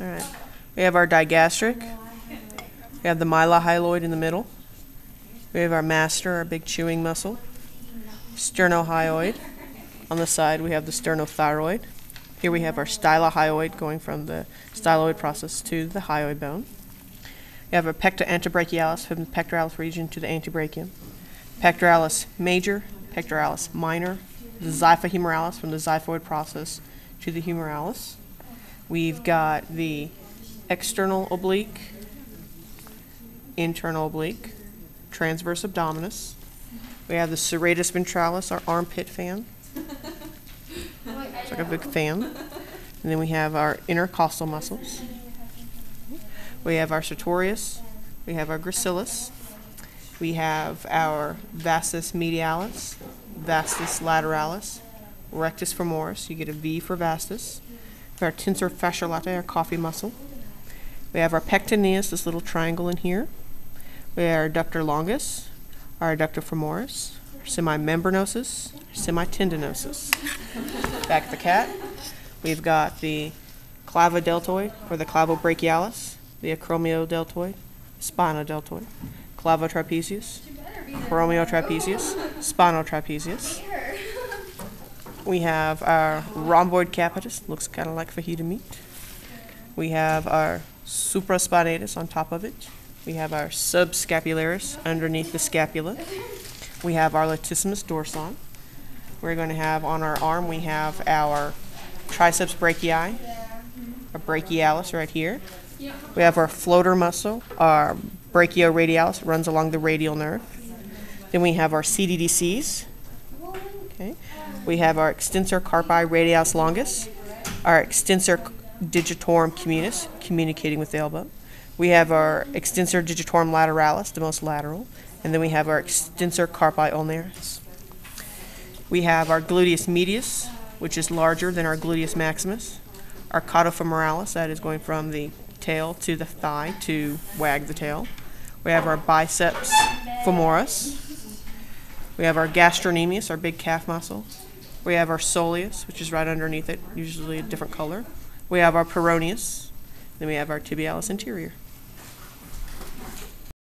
All right. We have our digastric. We have the mylohyoid in the middle. We have our master, our big chewing muscle. Sternohyoid. On the side, we have the sternothyroid. Here we have our stylohyoid going from the styloid process to the hyoid bone. We have our pecta antebrachialis from the pectoralis region to the antebrachium. Pectoralis major, pectoralis minor, the xipha humoralis from the xiphoid process to the humoralis. We've got the external oblique, internal oblique, transverse abdominis. We have the serratus ventralis, our armpit fan. It's like a big fan. And then we have our intercostal muscles. We have our sartorius. We have our gracilis. We have our vastus medialis, vastus lateralis, rectus femoris. You get a V for vastus. We have our tensor fasciae latae, our coffee muscle. We have our pectineus, this little triangle in here. We have our adductor longus, our adductor femoris, our semimembranosus, semitendinosus. Back at the cat, we've got the clavodeltoid, or the clavobrachialis, the acromiodeltoid, spinodeltoid, clavotrapezius, acromiotrapezius, spinotrapezius. We have our rhomboid capitis, looks kind of like fajita meat. We have our supraspinatus on top of it. We have our subscapularis underneath the scapula. We have our latissimus dorsi. We're going to have on our arm, we have our triceps brachii, our brachialis right here. We have our floater muscle, our brachioradialis, runs along the radial nerve. Then we have our CDDCs. Okay. We have our extensor carpi radialis longus, our extensor digitorum communis, communicating with the elbow. We have our extensor digitorum lateralis, the most lateral, and then we have our extensor carpi ulnaris. We have our gluteus medius, which is larger than our gluteus maximus. Our cauda-femoralis, that is going from the tail to the thigh to wag the tail. We have our biceps femoris. We have our gastrocnemius, our big calf muscle. We have our soleus, which is right underneath it, usually a different color. We have our peroneus. Then we have our tibialis anterior.